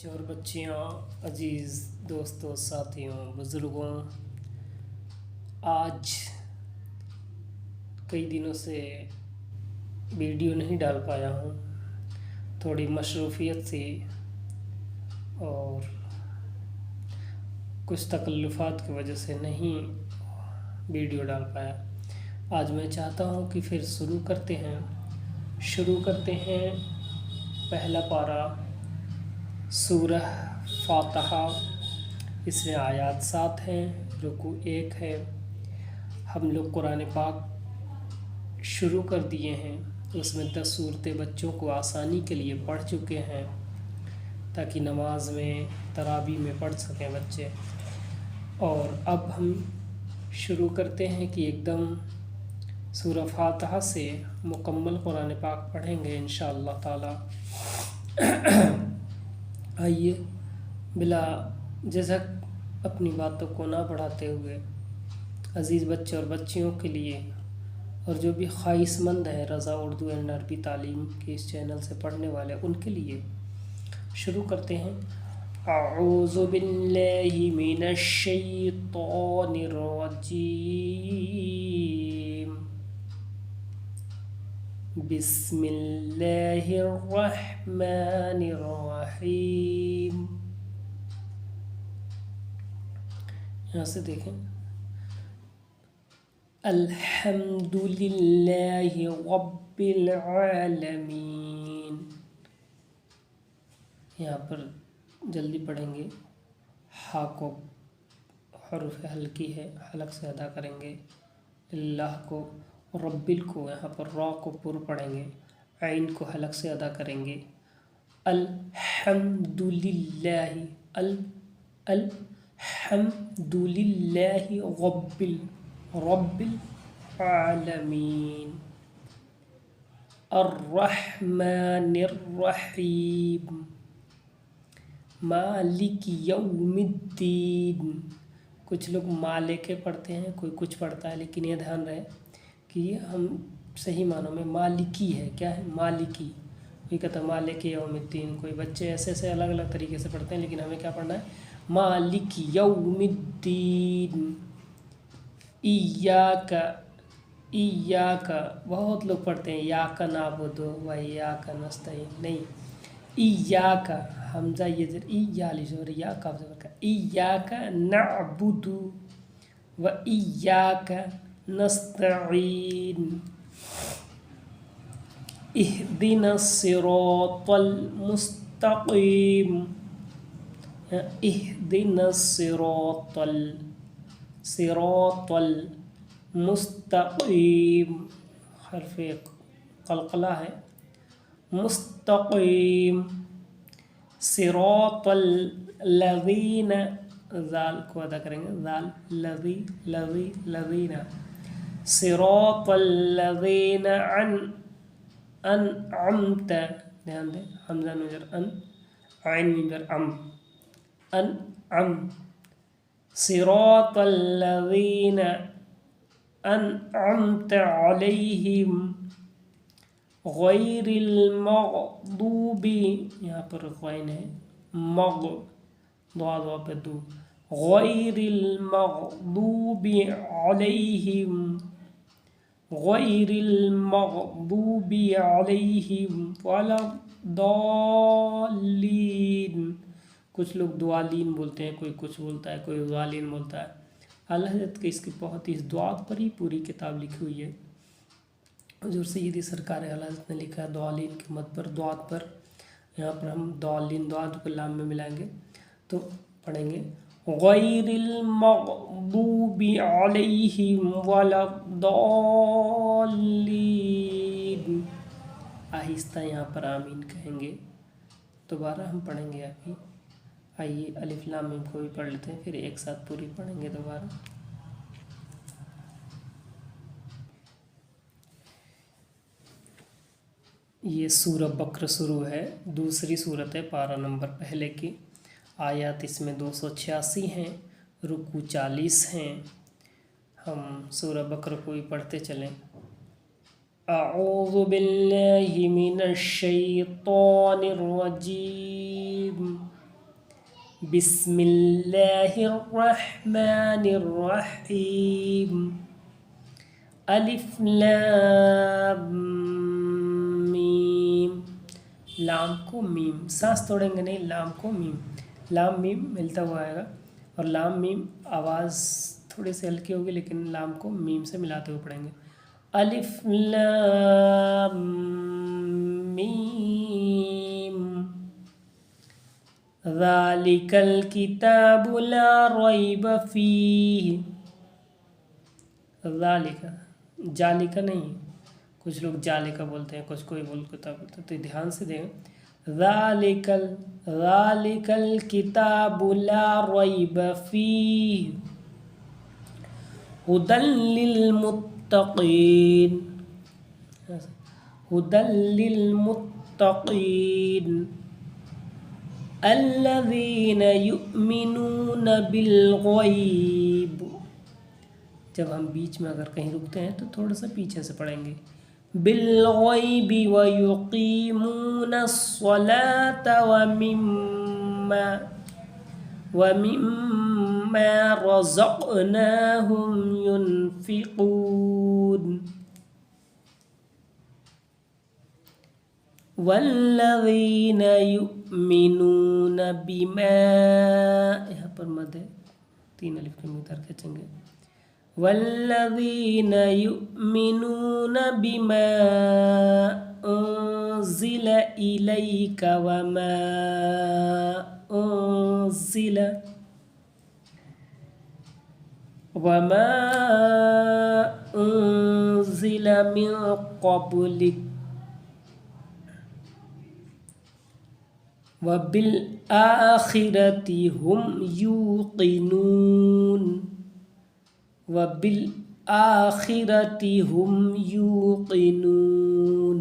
بچے اور بچیاں، عزیز دوستوں، ساتھیوں، بزرگوں، آج کئی دنوں سے ویڈیو نہیں ڈال پایا ہوں، تھوڑی مصروفیت تھی اور کچھ تکلفات کی وجہ سے نہیں ویڈیو ڈال پایا۔ آج میں چاہتا ہوں کہ پھر شروع کرتے ہیں پہلا پارہ سورہ فاتحہ۔ اس میں آیات 7 ہیں، رکوع 1 ہے۔ ہم لوگ قرآن پاک شروع کر دیے ہیں، اس میں 10 صورتیں بچوں کو آسانی کے لیے پڑھ چکے ہیں تاکہ نماز میں تراویح میں پڑھ سکیں بچے۔ اور اب ہم شروع کرتے ہیں کہ ایک دم سورہ فاتحہ سے مکمل قرآن پاک پڑھیں گے انشاءاللہ تعالی۔ آئیے بلا جھجک اپنی باتوں کو نہ بڑھاتے ہوئے عزیز بچے اور بچیوں کے لیے، اور جو بھی خواہش مند ہے رضا اردو اینڈ عربی تعلیم کے اس چینل سے پڑھنے والے، ان کے لیے شروع کرتے ہیں۔ اعوذ باللہ من الشیطان الرجیم، بسم اللہ الرحمن الرحیم۔ یہاں سے دیکھیں، الحمد للہ رب العالمین۔ یہاں پر جلدی پڑھیں گے، ہا کو حرف ہلکی ہے، حلق سے ادا کریں گے، اللہ کو، رب کو یہاں پر را کو پر پڑھیں گے، عین کو حلق سے ادا کریں گے، الحمد للہ، الحمد للہ رب العالمین، الرحمن الرحیم، مالک یوم الدین۔ کچھ لوگ مالکے پڑھتے ہیں، کوئی کچھ پڑھتا ہے، لیکن یہ دھیان رہے کہ یہ ہم صحیح معنوں میں مالکی ہے۔ کیا ہے؟ مالکی۔ کوئی کہتا ہے مالک یوم الدین، کوئی بچے ایسے الگ الگ طریقے سے پڑھتے ہیں، لیکن ہمیں کیا پڑھنا ہے؟ مالک یوم الدین۔ ایاک، بہت لوگ پڑھتے ہیں یاک نعبد و ایاک نستعین، نہیں، ایاک حمزہ یہ زیر ایا لزور یا کاف زبر کا، ایاک نعبد و ایاک نستعین، اہدنا الصراط المستقیم، اہدنا الصراط المستقیم، حرف قلقلہ ہے، مستقیم، صراط الذین، ذال کو ادا کریں گے، ذال لذین، صراط الذین انعمت، دھیان دیں، حمزہ نجر ان، عین نجر ام، انعم، صراط الذین انعمت علیہم غیر المغضوب، یہاں پر غین ہے، دعا پہ دو، غیر المغضوب علیہم، غیر المغضوب علیہم ولا الضالین۔ کچھ لوگ دوالین بولتے ہیں، کوئی کچھ بولتا ہے، کوئی ضالین بولتا ہے۔ اعلیٰ حضرت کی اس کی بہت ہی اس دعات پر ہی پوری کتاب لکھی ہوئی ہے۔ حضور سیدی سرکار اعلیٰ حضرت نے لکھا ہے دوالین کی مت پر، دعات پر۔ یہاں پر ہم دوالین، دعات کو لام میں ملائیں گے تو پڑھیں گے غیر المغضوب علیہم ولا الضالین۔ آہستہ یہاں پر آمین کہیں گے۔ دوبارہ ہم پڑھیں گے ابھی، آئیے الف لام میم کو بھی پڑھ لیتے ہیں، پھر ایک ساتھ پوری پڑھیں گے دوبارہ۔ یہ سورہ بقرہ شروع ہے، دوسری صورت ہے، پارہ نمبر پہلے کی، آیات اس میں 286 ہیں، رکوع 40 ہیں۔ ہم سورہ بقرہ کو ہی پڑھتے چلیں۔ اعوذ باللہ من الشیطان الرجیم، بسم اللہ الرحمن الرحیم. الف لام میم. لام کو میم، سانس توڑیں گے نہیں، لام کو میم. لام میم ملتا ہوا آئے گا، اور لام میم آواز تھوڑی سی ہلکی ہوگی، لیکن لام کو میم سے ملاتے ہوئے پڑھیں گے. الف لام میم. ذالک الکتاب لا ریب فیہ. ذالک، جالکا نہیں، کچھ لوگ جالکا بولتے ہیں، کچھ کوئی بولتا بولتے، تو دھیان سے دیں. ذالک الکتاب لا ریب فیہ ہدی للمتقین. ہدی للمتقین الذین یؤمنون بالغیب. جب ہم بیچ میں اگر کہیں رکتے ہیں تو تھوڑا سا پیچھے سے پڑھیں گے. بالغیب ویقیمون الصلاة ومما رزقناہم ينفقون. والذین یؤمنون بما، یہاں پر مد ہے، 3 الف کی مقدار کھینچیں گے. والذین یؤمنون بما انزل الیک وما انزل من قبلک وبالآخرۃ هم یوقنون. وبالآخرۃ هم یوقنون.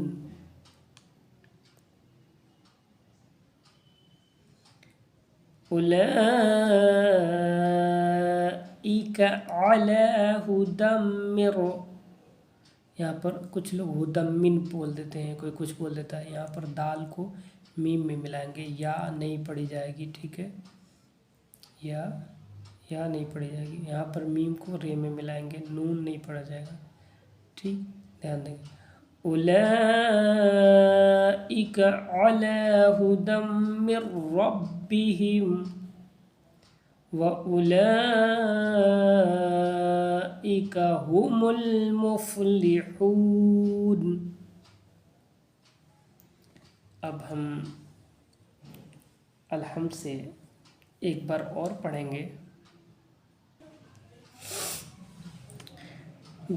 اولئک علی ھدی من. یہاں پر کچھ لوگ ہدمن بول دیتے ہیں، کوئی کچھ بول دیتا ہے. یہاں پر دال کو میم میں ملائیں گے، یا نہیں پڑھی جائے گی، ٹھیک ہے، یا نہیں پڑھی جائے گی. یہاں پر میم کو رے میں ملائیں گے، نون نہیں پڑھا جائے گا، ٹھیک، دھیان دیں گے. اولئک علی ھدی من ربہم واولئک ھم المفلحون. اب ہم الحمد سے ایک بار اور پڑھیں گے.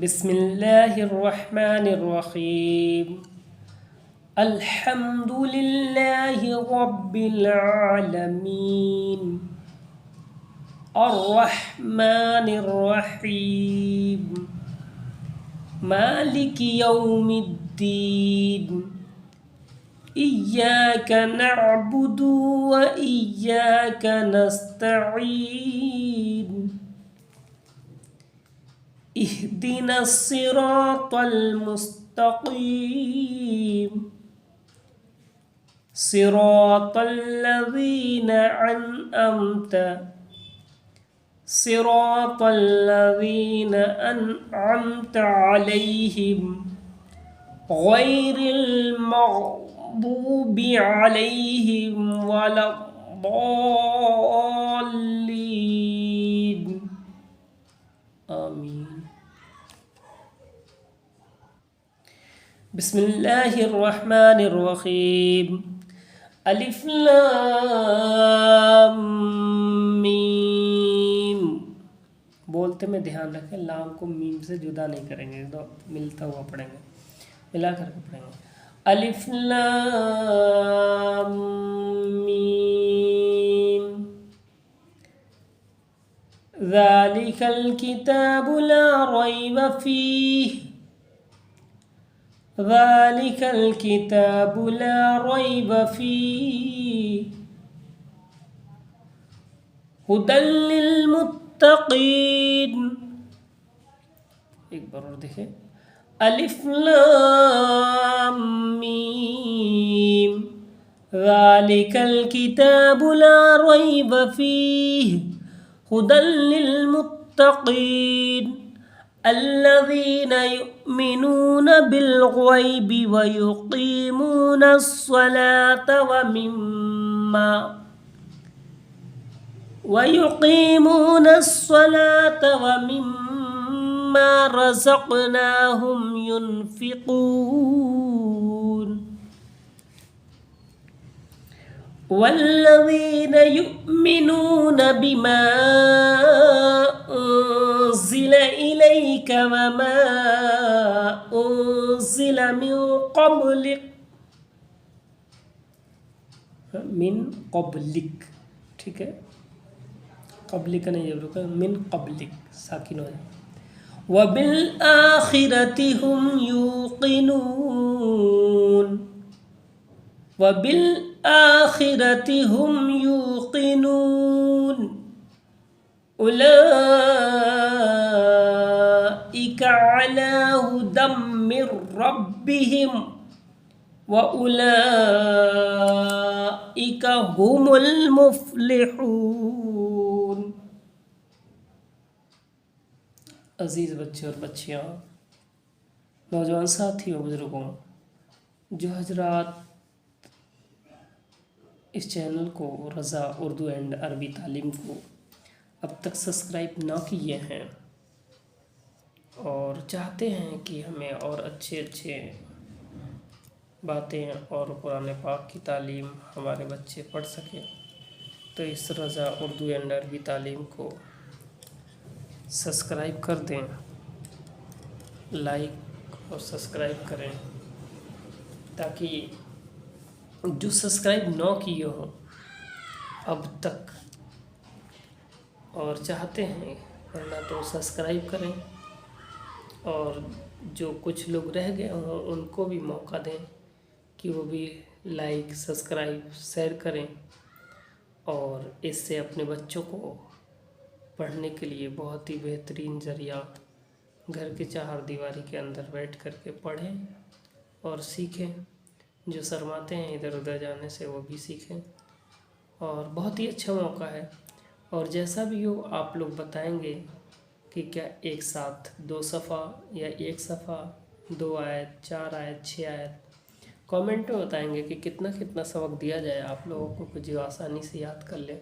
بسم اللہ الرحمن الرحیم. الحمد للہ رب العالمین الرحمن الرحیم مالک یوم الدین ایاک نعبد و ایاک نستعین اہدنا الصراط المستقیم صراط الذین أنعمت عليهم غير المغضوب عليهم ولا الضالين آمين. بسم اللہ الرحمن الرحیم. الف لام میم. بولتے میں دھیان رکھیں، لام کو میم سے جدا نہیں کریں گے، تو ملتا ہوا پڑھیں گے، ملا کر کے پڑھیں گے. الف لام میم. ذالک الکتاب لا ریب فیہ. ذالک الکتاب لا ریب فیہ ھدی للمتقین. ایک بار اور دیکھیں. الف لام میم. ذالک الکتاب لا ریب فیہ ہدی للمتقین الذین یؤمنون بالغیب ویقیمون الصلاة ومما رزقناهم ينفقون والذین یؤمنون بما انزل الیک وما انزل من قبلک ٹھیک ہے، قبلک نہیں جب رکا، من قبلک ساکن ہو جائے، وبالآخرۃ هم یوقنون وبالآخرۃ هم یوقنون اولئک علی ھدی من ربہم وَأُولَئِكَ هُمُ الْمُفْلِحُونَ۔ عزیز بچے اور بچیاں، نوجوان ساتھیوں، بزرگوں، جو حضرات اس چینل کو رضا اردو اینڈ عربی تعلیم کو اب تک سبسکرائب نہ کیے ہیں اور چاہتے ہیں کہ ہمیں اور اچھے باتیں اور قرآن پاک کی تعلیم ہمارے بچے پڑھ سکیں، تو اس رضا اردو اینڈ عربی تعلیم کو سبسکرائب کر دیں، لائک اور سبسکرائب کریں، تاکہ جو سبسکرائب نہ کیے ہوں اب تک اور چاہتے ہیں ورنہ تو سبسکرائب کریں، اور جو کچھ لوگ رہ گئے ہوں ان کو بھی موقع دیں کہ وہ بھی لائک، سبسکرائب، شیئر کریں، اور اس سے اپنے بچوں کو پڑھنے کے لیے بہت ہی بہترین ذریعہ، گھر کے چہار دیواری کے اندر بیٹھ کر کے پڑھیں اور سیکھیں، جو شرماتے ہیں ادھر ادھر جانے سے وہ بھی سیکھیں، اور بہت ہی اچھا موقع ہے۔ اور جیسا بھی ہو آپ لوگ بتائیں گے کہ کیا ایک ساتھ 2 صفحہ یا 1 صفحہ، 2 آیت، 4 آیت، 6 آیت، کامنٹ میں بتائیں گے کہ کتنا سبق دیا جائے آپ لوگوں کو، جو آسانی سے یاد کر لیں،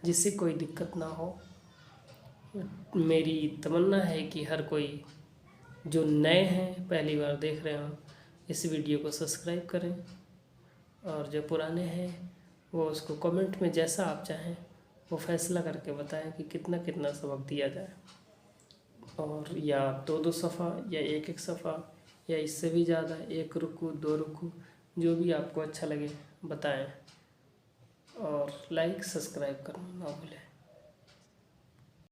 جس سے کوئی دقت نہ ہو۔ میری تمنا ہے کہ ہر کوئی جو نئے ہیں، پہلی بار دیکھ رہے ہوں، اس ویڈیو کو سبسکرائب کریں، اور جو پرانے ہیں وہ اس کو کامنٹ میں جیسا آپ چاہیں وہ فیصلہ کر کے بتائیں کہ کتنا سبق دیا جائے، اور یا 2 صفحہ یا 1 صفحہ یا اس سے بھی زیادہ، 1 رکوع، 2 رکوع، جو بھی آپ کو اچھا لگے بتائیں، اور لائک، سبسکرائب کرنا نہ بھولیں۔